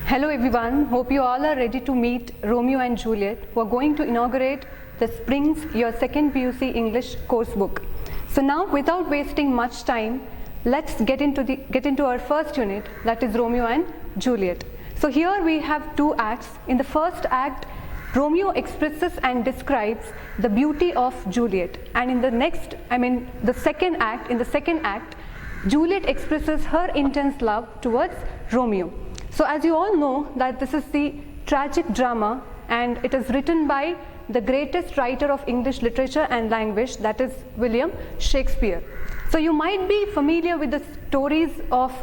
Hello everyone, hope you all are ready to meet Romeo and Juliet, who are going to inaugurate the Spring's Year 2nd PUC English course book. So now, without wasting much time, let's get into our first unit, that is Romeo and Juliet. So here we have two acts. In the first act, Romeo expresses and describes the beauty of Juliet, and in the second act, Juliet expresses her intense love towards Romeo. So as you all know that this is the tragic drama, and it is written by the greatest writer of English literature and language, that is William Shakespeare. So you might be familiar with the stories of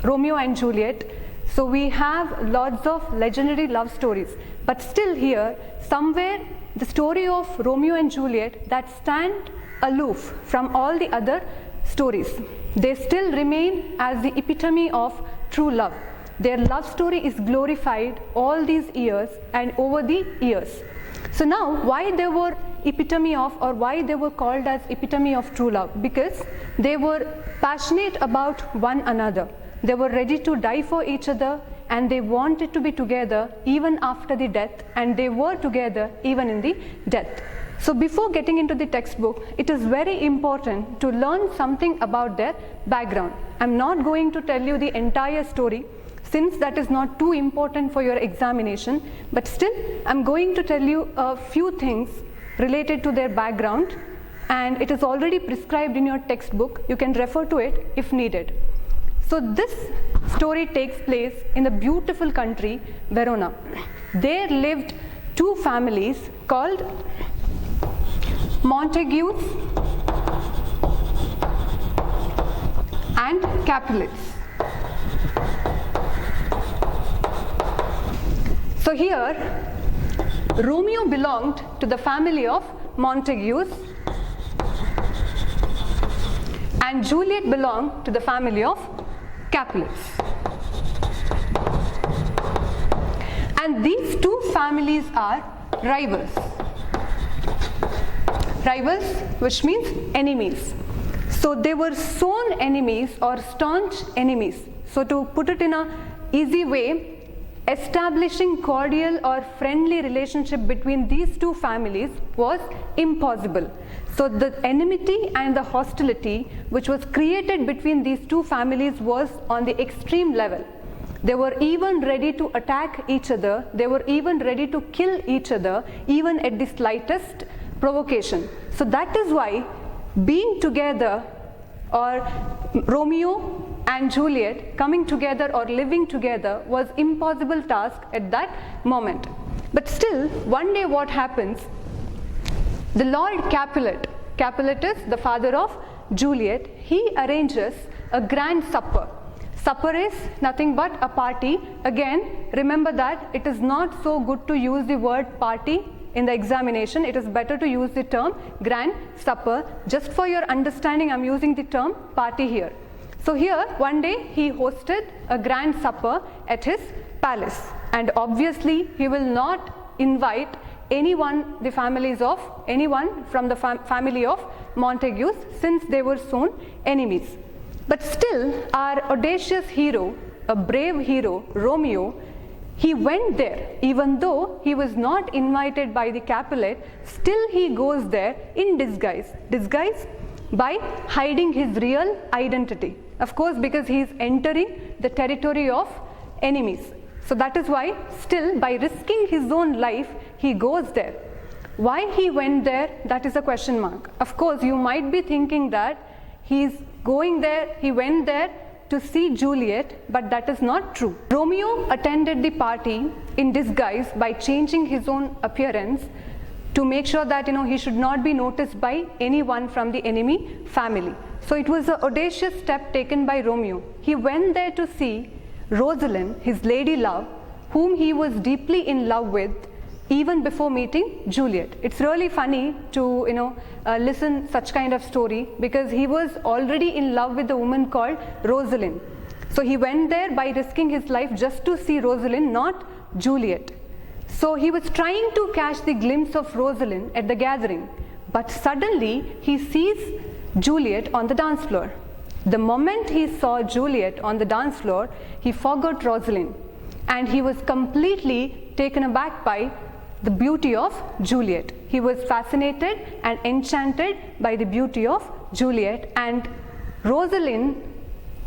Romeo and Juliet. So we have lots of legendary love stories, but still here, somewhere, the story of Romeo and Juliet that stand aloof from all the other stories. They still remain as the epitome of true love. Their love story is glorified all these years and over the years. So now, why they were epitome of, or why they were called as epitome of true love? Because they were passionate about one another. They were ready to die for each other, and they wanted to be together even after the death, and they were together even in the death. So before getting into the textbook, it is very important to learn something about their background. I'm not going to tell you the entire story, since that is not too important for your examination, but still I'm going to tell you a few things related to their background, and it is already prescribed in your textbook. You can refer to it if needed. So this story takes place in the beautiful country Verona. There lived two families called Montagues and Capulets. So here, Romeo belonged to the family of Montagues, and Juliet belonged to the family of Capulets. And these two families are rivals. Rivals, which means enemies. So they were sworn enemies or staunch enemies. So to put it in an easy way, establishing cordial or friendly relationship between these two families was impossible. So the enmity and the hostility which was created between these two families was on the extreme level. They were even ready to attack each other. They were even ready to kill each other, even at the slightest provocation. So that is why being together, or Romeo and Juliet coming together or living together, was impossible task at that moment. But still, one day what happens? The Lord Capulet, Capuletus, the father of Juliet, he arranges a grand supper. Supper is nothing but a party. Again, remember that it is not so good to use the word party in the examination. It is better to use the term grand supper. Just for your understanding, I'm using the term party here. So here, one day, he hosted a grand supper at his palace. And obviously, he will not invite anyone from the family of Montagues, since they were sworn enemies. But still, our audacious hero, a brave hero, Romeo, he went there. Even though he was not invited by the Capulet, still he goes there in disguise. Disguise by hiding his real identity. Of course, because he is entering the territory of enemies. So that is why, still, by risking his own life, he goes there. Why he went there, that is a question mark. Of course, you might be thinking that he went there to see Juliet, but that is not true. Romeo attended the party in disguise by changing his own appearance to make sure that he should not be noticed by anyone from the enemy family. So it was an audacious step taken by Romeo. He went there to see Rosalind, his lady love, whom he was deeply in love with even before meeting Juliet. It's really funny to listen such kind of story, because he was already in love with a woman called Rosalind. So he went there by risking his life just to see Rosalind, not Juliet. So he was trying to catch the glimpse of Rosalind at the gathering, but suddenly he sees Juliet on the dance floor. The moment he saw Juliet on the dance floor, he forgot Rosalind. and he was completely taken aback by the beauty of Juliet. He was fascinated and enchanted by the beauty of Juliet, and Rosalind,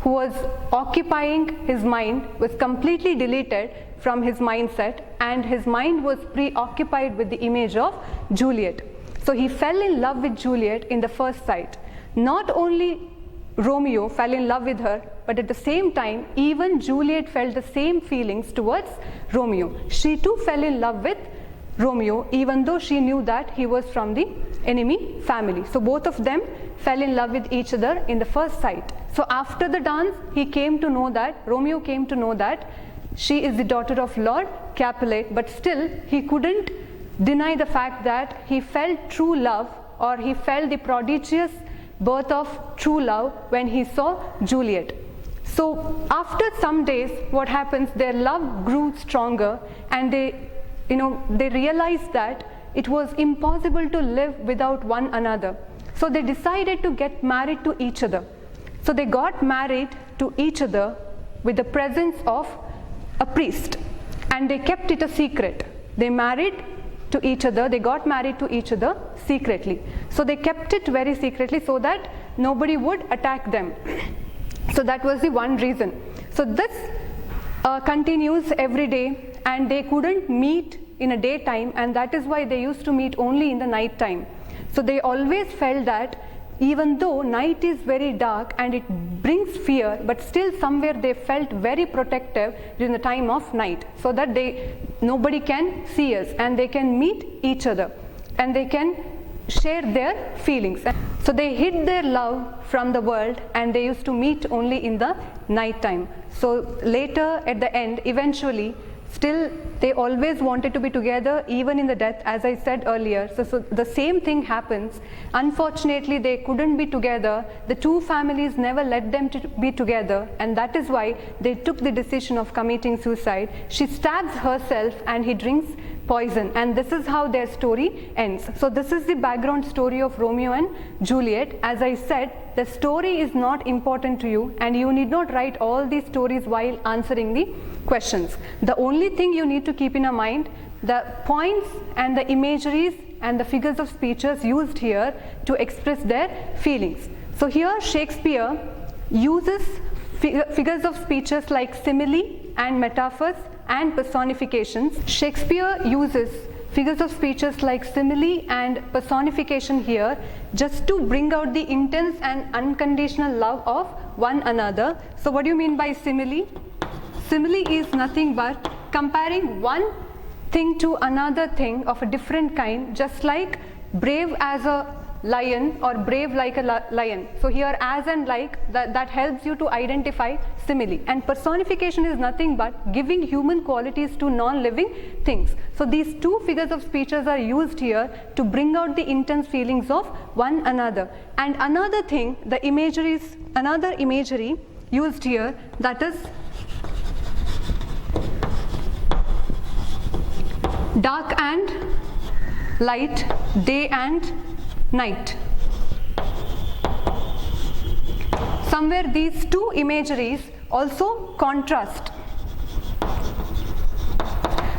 who was occupying his mind, was completely deleted from his mindset, and his mind was preoccupied with the image of Juliet. So he fell in love with Juliet in the first sight. Not only Romeo fell in love with her, but at the same time, even Juliet felt the same feelings towards Romeo. She too fell in love with Romeo, even though she knew that he was from the enemy family. So both of them fell in love with each other in the first sight. So after the dance, Romeo came to know that she is the daughter of Lord Capulet, but still he couldn't deny the fact that he felt true love, or he felt the prodigious birth of true love when he saw Juliet. So after some days, what happens, their love grew stronger, and they realized that it was impossible to live without one another. So they decided to get married to each other. So they got married to each other with the presence of a priest, and they kept it a secret. They got married to each other secretly. So they kept it very secretly so that nobody would attack them. So that was the one reason. So this continues every day, and they couldn't meet in a daytime, and that is why they used to meet only in the night time. So they always felt that even though night is very dark and it brings fear, but still somewhere they felt very protective during the time of night, so that nobody can see us, and they can meet each other, and they can share their feelings. So they hid their love from the world, and they used to meet only in the night time. So later at the end, eventually, still they always wanted to be together even in the death, as I said earlier. So the same thing happens. Unfortunately, they couldn't be together. The two families never let them to be together, and that is why they took the decision of committing suicide. She stabs herself and he drinks poison, and this is how their story ends. So this is the background story of Romeo and Juliet. As I said, the story is not important to you, and you need not write all these stories while answering the questions. The only thing you need to keep in your mind, the points and the imageries and the figures of speeches used here to express their feelings. So here Shakespeare uses figures of speeches like simile and metaphors and personifications. Shakespeare uses figures of speeches like simile and personification here just to bring out the intense and unconditional love of one another. So what do you mean by simile? Simile is nothing but comparing one thing to another thing of a different kind, just like brave as a lion or brave like a lion. So here as and like, that helps you to identify simile. And personification is nothing but giving human qualities to non-living things. So these two figures of speeches are used here to bring out the intense feelings of one another. And another thing, another imagery used here, that is dark and light, day and night. Somewhere these two imageries also contrast.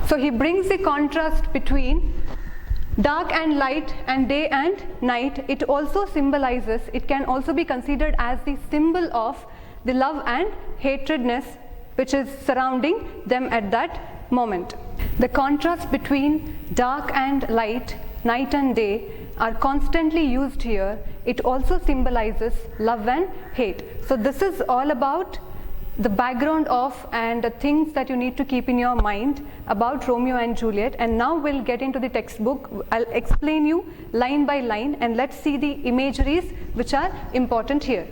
So he brings the contrast between dark and light and day and night. It also symbolizes, it can also be considered as the symbol of the love and hatredness which is surrounding them at that moment. The contrast between dark and light, night and day, are constantly used here. It also symbolizes love and hate. So this is all about the background of and the things that you need to keep in your mind about Romeo and Juliet. And now we'll get into the textbook. I'll explain you line by line, and let's see the imageries which are important here.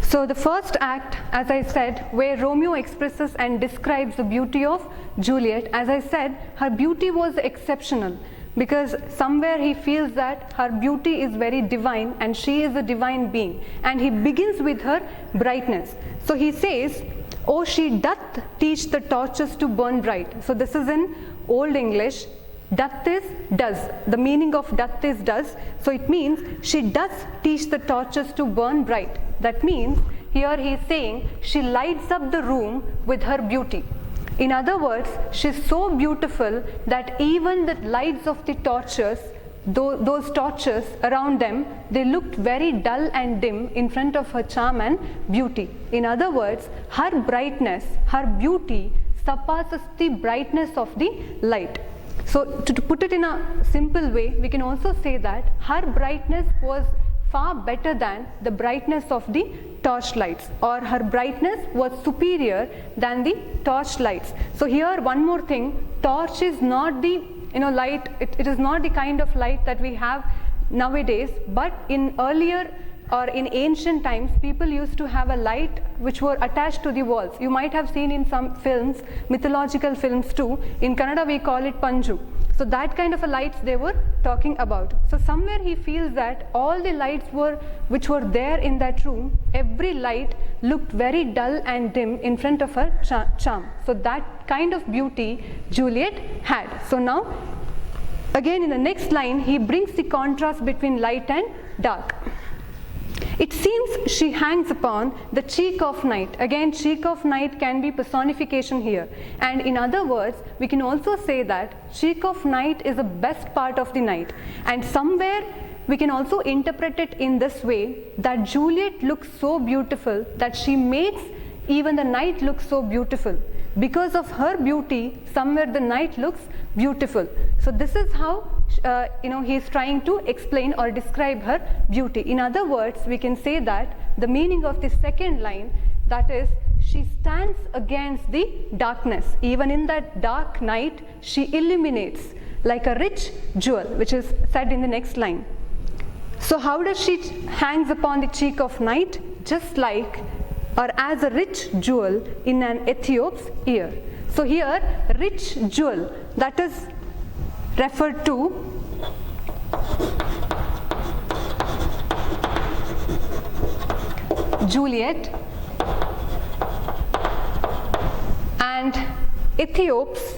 So the first act, as I said, where Romeo expresses and describes the beauty of Juliet, as I said, her beauty was exceptional because somewhere he feels that her beauty is very divine and she is a divine being, and he begins with her brightness. So he says, "Oh, she doth teach the torches to burn bright." So this is in Old English. Doth is does. The meaning of doth is does. So it means she does teach the torches to burn bright. That means here he is saying she lights up the room with her beauty. In other words, she is so beautiful that even the lights of the torches, those torches around them, they looked very dull and dim in front of her charm and beauty. In other words, her brightness, her beauty surpasses the brightness of the light. So to put it in a simple way, we can also say that her brightness was far better than the brightness of the torch lights, or her brightness was superior than the torch lights. So here one more thing, torch is not the light, it is not the kind of light that we have nowadays, but in earlier or in ancient times, people used to have a light which were attached to the walls. You might have seen in some films, mythological films too. In Kannada we call it Panju. So that kind of a lights they were talking about. So somewhere he feels that all the lights which were there in that room, every light looked very dull and dim in front of her charm. So that kind of beauty Juliet had. So now again in the next line he brings the contrast between light and dark. It seems she hangs upon the cheek of night. Again, cheek of night can be personification here. And in other words, we can also say that cheek of night is the best part of the night. And somewhere we can also interpret it in this way, that Juliet looks so beautiful that she makes even the night look so beautiful. Because of her beauty, somewhere the night looks beautiful. So this is how he is trying to explain or describe her beauty. In other words, we can say that the meaning of the second line, that is, she stands against the darkness. Even in that dark night, she illuminates like a rich jewel, which is said in the next line. So how does she hangs upon the cheek of night? Just like or as a rich jewel in an Ethiop's ear. So here, rich jewel, that is referred to Juliet and Ethiops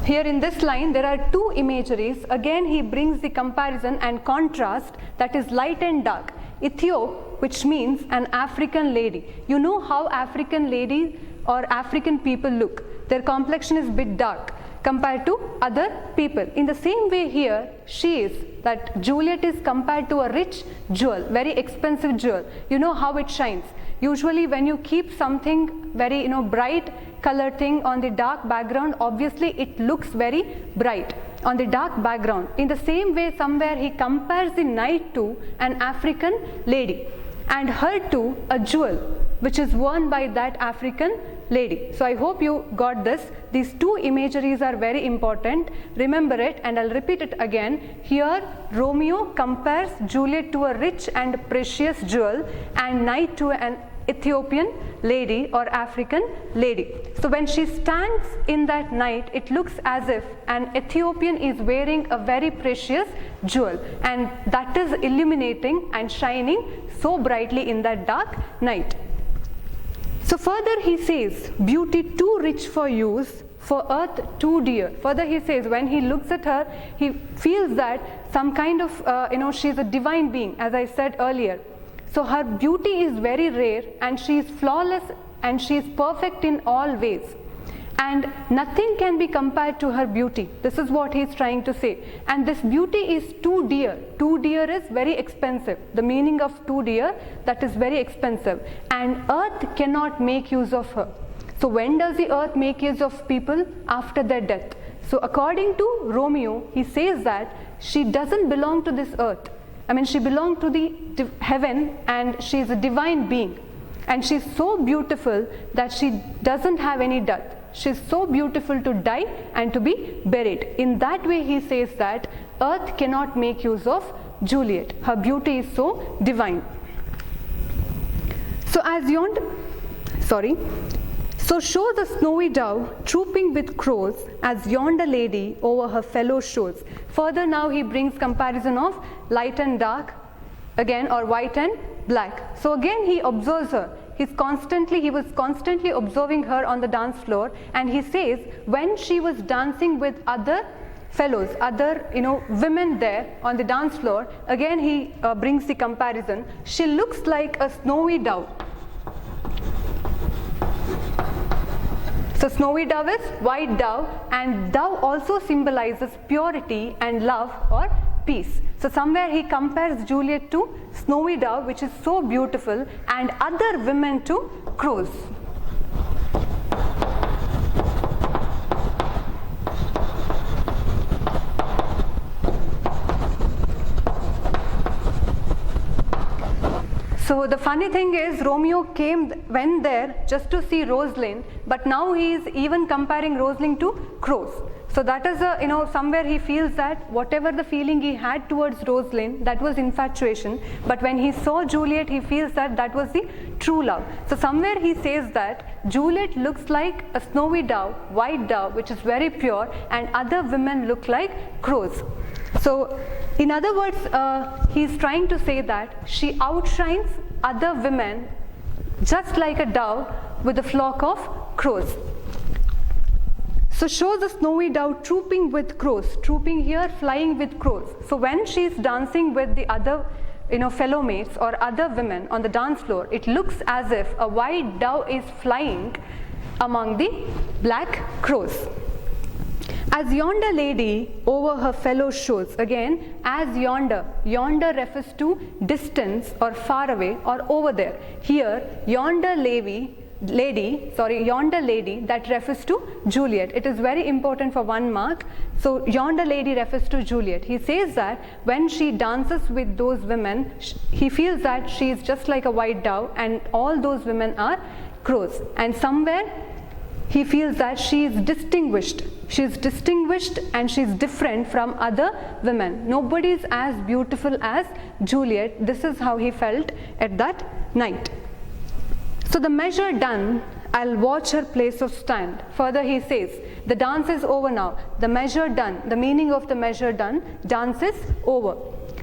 here in this line there are two imageries. Again he brings the comparison and contrast, that is light and dark. Ethiop, which means an African lady. You know how African ladies or African people look. Their complexion is a bit dark compared to other people. In the same way here, that Juliet is compared to a rich jewel, very expensive jewel. You know how it shines. Usually when you keep something very bright colored thing on the dark background, obviously it looks very bright on the dark background. In the same way, somewhere he compares the night to an African lady and her to a jewel which is worn by that African lady. So I hope you got this. These two imageries are very important. Remember it, and I'll repeat it again. Here Romeo compares Juliet to a rich and precious jewel and night to an Ethiopian lady or African lady. So when she stands in that night, it looks as if an Ethiopian is wearing a very precious jewel, and that is illuminating and shining so brightly in that dark night. So further he says, beauty too rich for use, for earth too dear. Further he says, when he looks at her, he feels that some kind of, she is a divine being, as I said earlier. So her beauty is very rare, and she is flawless and she is perfect in all ways. And nothing can be compared to her beauty. This is what he is trying to say. And this beauty is too dear. Too dear is very expensive. The meaning of too dear, that is very expensive. And earth cannot make use of her. So when does the earth make use of people? After their death. So according to Romeo, he says that she doesn't belong to this earth. She belongs to the heaven, and she is a divine being. And she is so beautiful that she doesn't have any death. She is so beautiful to die and to be buried. In that way he says that earth cannot make use of Juliet. Her beauty is so divine. So shows a snowy dove trooping with crows as yonder lady over her fellow shows. Further now he brings comparison of light and dark again, or white and black. So again he observes her. He was constantly observing her on the dance floor, and he says when she was dancing with other fellows, other women there on the dance floor, again he brings the comparison. She looks like a snowy dove. So snowy dove is white dove, and dove also symbolizes purity and love or peace. So somewhere he compares Juliet to snowy dove, which is so beautiful, and other women to crows. So the funny thing is, Romeo went there just to see Rosalind, but now he is even comparing Rosalind to crows. So that is somewhere he feels that whatever the feeling he had towards Rosalind, that was infatuation, but when he saw Juliet, he feels that that was the true love. So somewhere he says that Juliet looks like a snowy dove, white dove, which is very pure, and other women look like crows. So in other words, he's trying to say that she outshines other women just like a dove with a flock of crows. So shows a snowy dove trooping with crows, trooping here, flying with crows. So when she's dancing with the other fellow mates or other women on the dance floor, it looks as if a white dove is flying among the black crows. As yonder lady over her fellow shows, again, as yonder refers to distance or far away or over there. Here, yonder lady, that refers to Juliet. It is very important for 1 mark. So yonder lady refers to Juliet. He says that when she dances with those women, he feels that she is just like a white dove and all those women are crows. And somewhere he feels that she is distinguished. She is distinguished and she is different from other women. Nobody is as beautiful as Juliet. This is how he felt at that night. So the measure done, I'll watch her place of stand. Further he says, the dance is over now. The measure done, the meaning of the measure done, dance is over.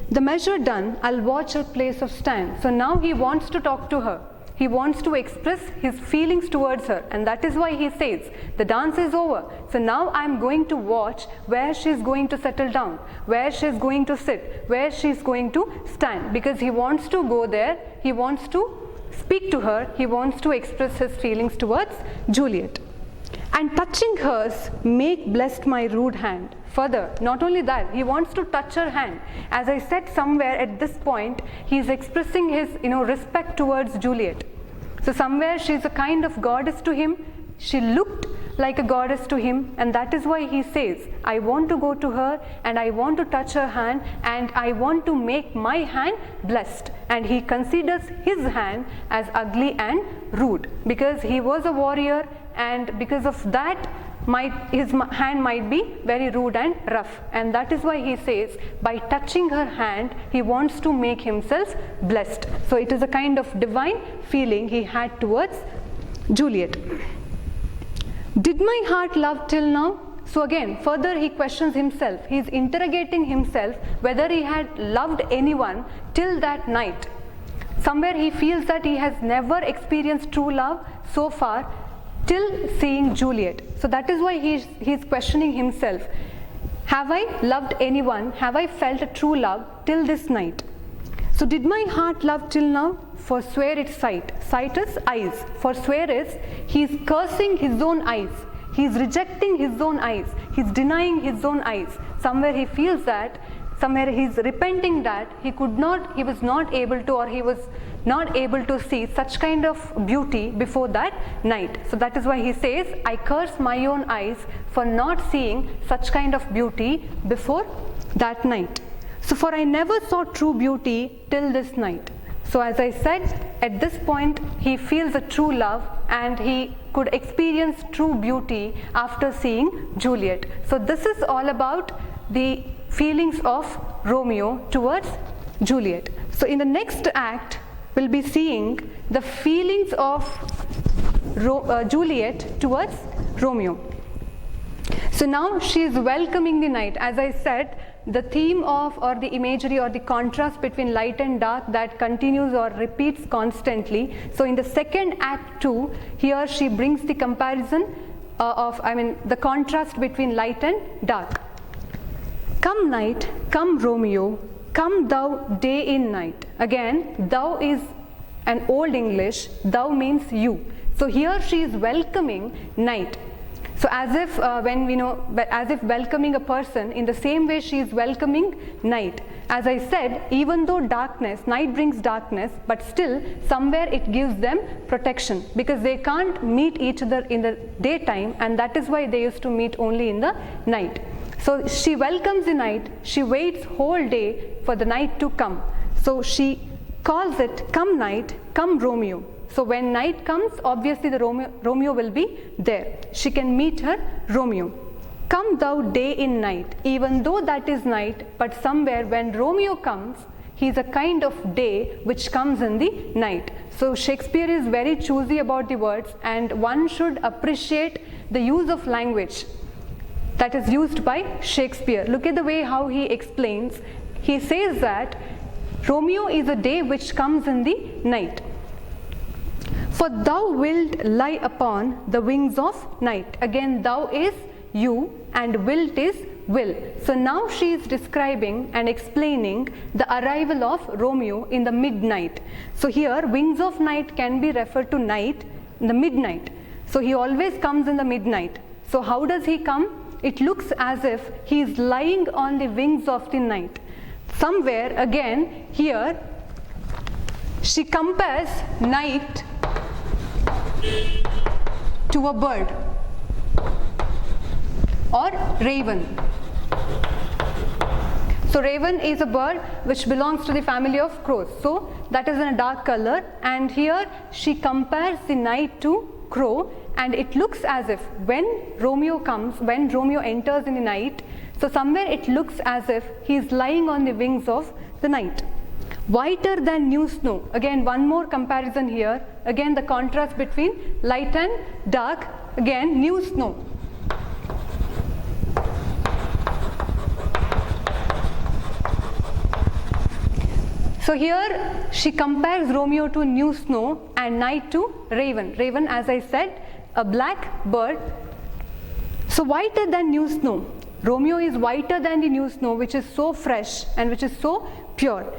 The measure done, I'll watch her place of stand. So now he wants to talk to her. He wants to express his feelings towards her, and that is why he says, the dance is over. So now I'm going to watch where she's going to settle down, where she's going to sit, where she's going to stand, because he wants to go there, he wants to speak to her, he wants to express his feelings towards Juliet. And touching hers, make blessed my rude hand. Further, not only that, he wants to touch her hand. As I said somewhere at this point, he is expressing his respect towards Juliet. So somewhere she is a kind of goddess to him. She looked like a goddess to him, and that is why he says, I want to go to her and I want to touch her hand and I want to make my hand blessed. And he considers his hand as ugly and rude because he was a warrior, and because of that his hand might be very rude and rough, and that is why he says by touching her hand he wants to make himself blessed. So it is a kind of divine feeling he had towards Juliet. Did my heart love till now? So again, further he questions himself. He is interrogating himself whether he had loved anyone till that night. Somewhere he feels that he has never experienced true love so far till seeing Juliet. So that is why he is questioning himself. Have I loved anyone? Have I felt a true love till this night? So did my heart love till now? Forswear its sight. Sight is eyes. Forswear is he is cursing his own eyes. He is rejecting his own eyes. He is denying his own eyes. Somewhere he feels that, somewhere he is repenting that he was not able to see such kind of beauty before that night. So that is why he says, I curse my own eyes for not seeing such kind of beauty before that night. So for I never saw true beauty till this night. So as I said, at this point he feels a true love and he could experience true beauty after seeing Juliet. So this is all about the feelings of Romeo towards Juliet. So in the next act, we'll be seeing the feelings of Juliet towards Romeo. So now she is welcoming the night. As I said, the theme of or the imagery or the contrast between light and dark that continues or repeats constantly. So in the second act too, here she brings the comparison the contrast between light and dark. Come night, come Romeo, come thou day in night. Again, thou is an old English, thou means you. So here she is welcoming night. So as if as if welcoming a person, in the same way she is welcoming night. As I said, even though darkness, night brings darkness, but still somewhere it gives them protection, because they can't meet each other in the daytime, and that is why they used to meet only in the night. So she welcomes the night, she waits whole day for the night to come. So she calls it, come night, come Romeo. So when night comes, obviously the Romeo will be there. She can meet her Romeo. Come thou day in night, even though that is night, but somewhere when Romeo comes, he is a kind of day which comes in the night. So Shakespeare is very choosy about the words, and one should appreciate the use of language that is used by Shakespeare. Look at the way how he explains. He says that Romeo is a day which comes in the night. For thou wilt lie upon the wings of night. Again, thou is you and wilt is will. So now she is describing and explaining the arrival of Romeo in the midnight. So here wings of night can be referred to night, in the midnight. So he always comes in the midnight. So how does he come? It looks as if he is lying on the wings of the night. Somewhere again here she compares night to a bird or raven. So raven is a bird which belongs to the family of crows. So that is in a dark color, and here she compares the night to crow, and it looks as if when Romeo comes, when Romeo enters in the night, so somewhere it looks as if he is lying on the wings of the night. Whiter than new snow. Again, one more comparison here. Again, the contrast between light and dark. Again, new snow. So here she compares Romeo to new snow and night to raven. Raven, as I said, a black bird. So whiter than new snow. Romeo is whiter than the new snow, which is so fresh and which is so pure.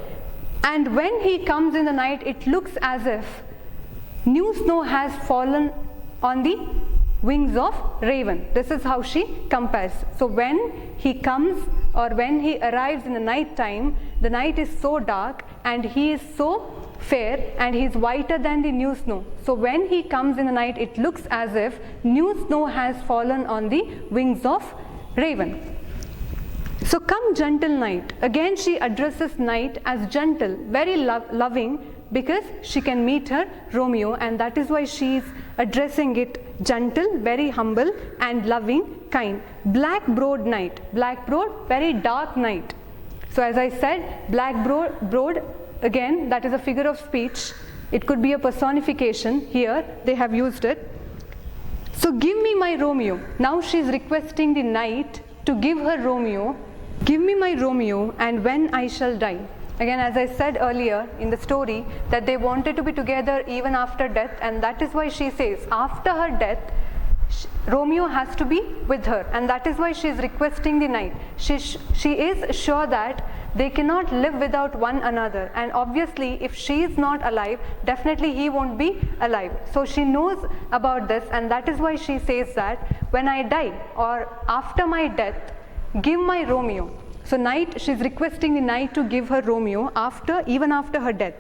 And when he comes in the night, it looks as if new snow has fallen on the wings of raven. This is how she compares. So when he comes or when he arrives in the night time, the night is so dark and he is so fair and he is whiter than the new snow. So when he comes in the night, it looks as if new snow has fallen on the wings of raven. So come gentle night. Again she addresses night as gentle, very loving, because she can meet her Romeo, and that is why she is addressing it gentle, very humble and loving, kind. Black broad night. Black broad, very dark night. So as I said, black broad, again that is a figure of speech. It could be a personification. Here they have used it. So give me my Romeo. Now she is requesting the night to give her Romeo. Give me my Romeo, and when I shall die. Again, as I said earlier in the story, that they wanted to be together even after death, and that is why she says after her death Romeo has to be with her, and that is why she is requesting the night. She is sure that they cannot live without one another, and obviously if she is not alive, definitely he won't be alive. So she knows about this, and that is why she says that when I die or after my death, give my Romeo. So night, she is requesting the night to give her Romeo even after her death.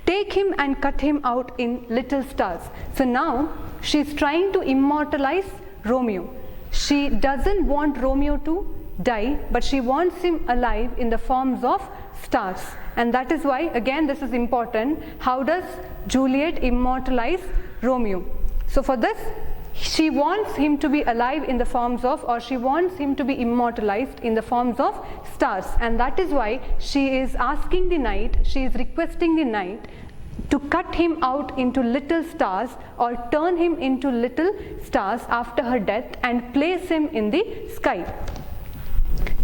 Take him and cut him out in little stars. So now she is trying to immortalize Romeo. She doesn't want Romeo to die, but she wants him alive in the forms of stars. And that is why, again, this is important. How does Juliet immortalize Romeo? So for this, she wants him to be alive in the forms of, or she wants him to be immortalized in the forms of stars. And that is why she is asking the night, she is requesting the night to cut him out into little stars, or turn him into little stars after her death and place him in the sky.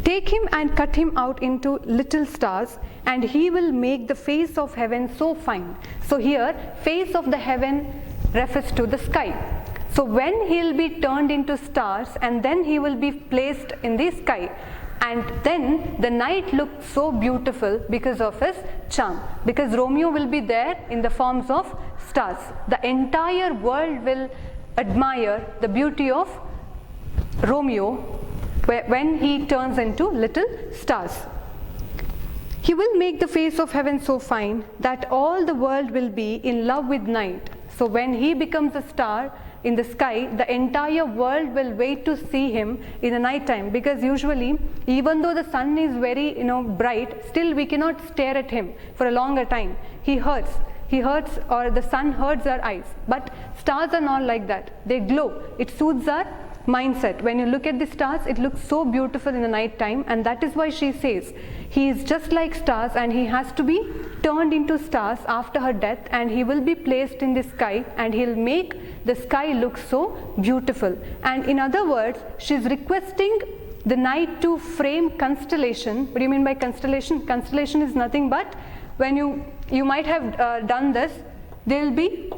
Take him and cut him out into little stars, and he will make the face of heaven so fine. So here, face of the heaven refers to the sky. So when he'll be turned into stars, and then he will be placed in the sky, and then the night looked so beautiful because of his charm, because Romeo will be there in the forms of stars. The entire world will admire the beauty of Romeo when he turns into little stars. He will make the face of heaven so fine that all the world will be in love with night. So when he becomes a star in the sky, the entire world will wait to see him in the night time, because usually, even though the sun is very bright, still we cannot stare at him for a longer time. He hurts, or the sun hurts our eyes. But stars are not like that. They glow. It soothes our mindset. When you look at the stars, it looks so beautiful in the night time, and that is why she says he is just like stars, and he has to be turned into stars after her death, and he will be placed in the sky, and he'll make the sky look so beautiful. And in other words, she's requesting the night to frame constellation. What do you mean by constellation? Constellation is nothing but, when you might have done this, there will be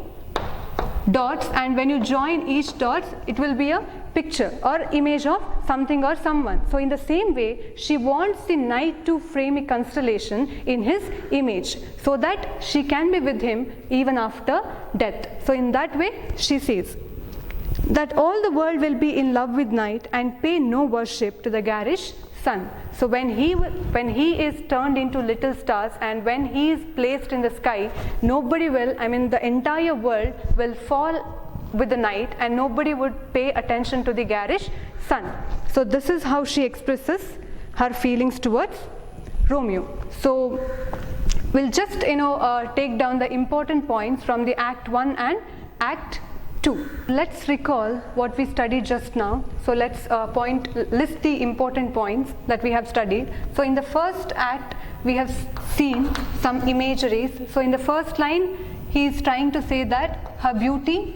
dots, and when you join each dot, it will be a picture or image of something or someone. So in the same way, she wants the night to frame a constellation in his image, so that she can be with him even after death. So in that way, she says that all the world will be in love with night and pay no worship to the garish sun. So when he is turned into little stars, and when he is placed in the sky, nobody will, the entire world will fall with the night, and nobody would pay attention to the garish sun. So this is how she expresses her feelings towards Romeo. So we'll just take down the important points from the Act 1 and Act 2. Let's recall what we studied just now. So let's list the important points that we have studied. So in the first act, we have seen some imageries. So in the first line, he is trying to say that her beauty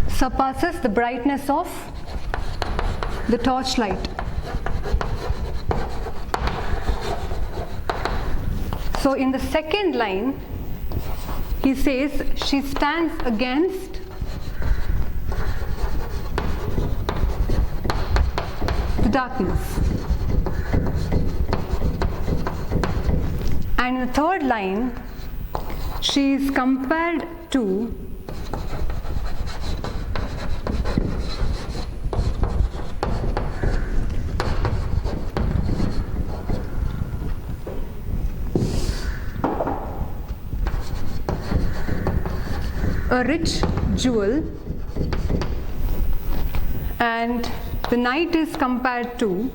surpasses the brightness of the torchlight. So in the second line, he says she stands against the darkness. And in the third line, she is compared to a rich jewel, and the night is compared to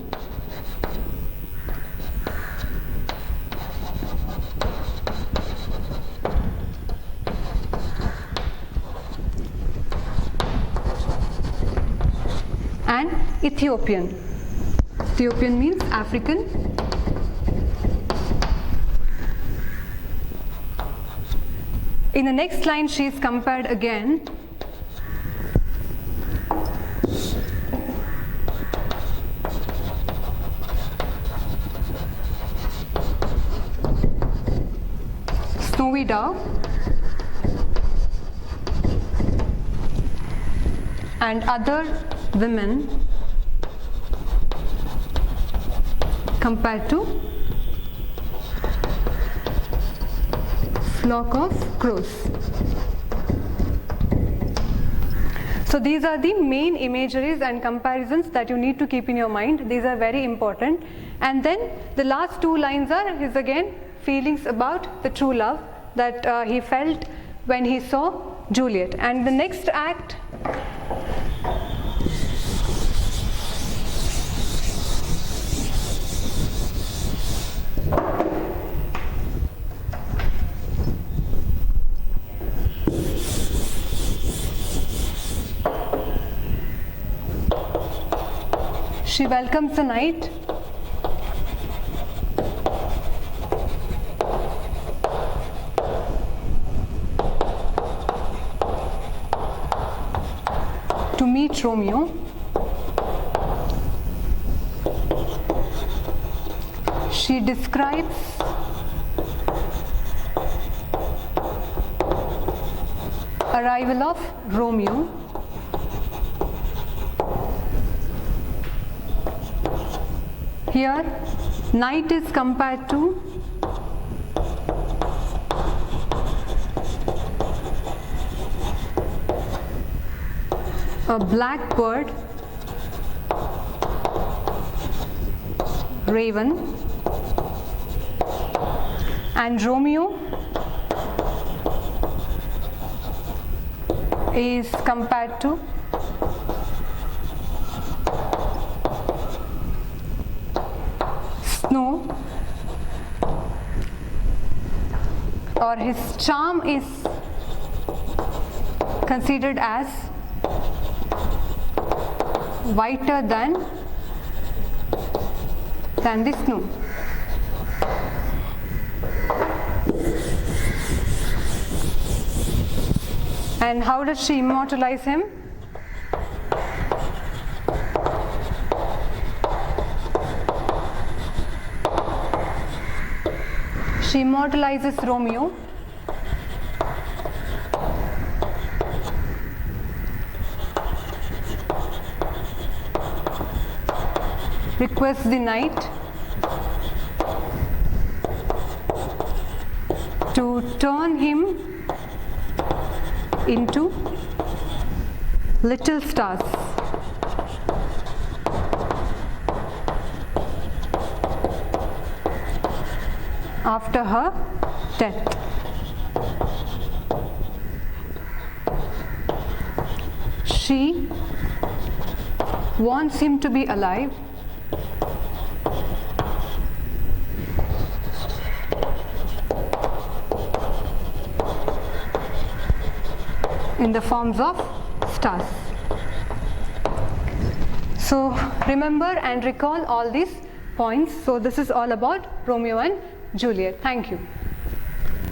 an Ethiopian. Ethiopian means African. In the next line, she is compared again snowy dove and other women compared to flock of crows. So these are the main imageries and comparisons that you need to keep in your mind. These are very important. And then the last two lines are his again feelings about the true love that he felt when he saw Juliet. And the next act she welcomes the night Romeo. She describes arrival of Romeo. Here, night is compared to a black bird, raven, and Romeo is compared to snow, or his charm is considered as whiter than the snow. And how does she immortalize him? She immortalizes Romeo requests the knight to turn him into little stars. After her death. She wants him to be alive in the forms of stars. So remember and recall all these points. So this is all about Romeo and Juliet. Thank you.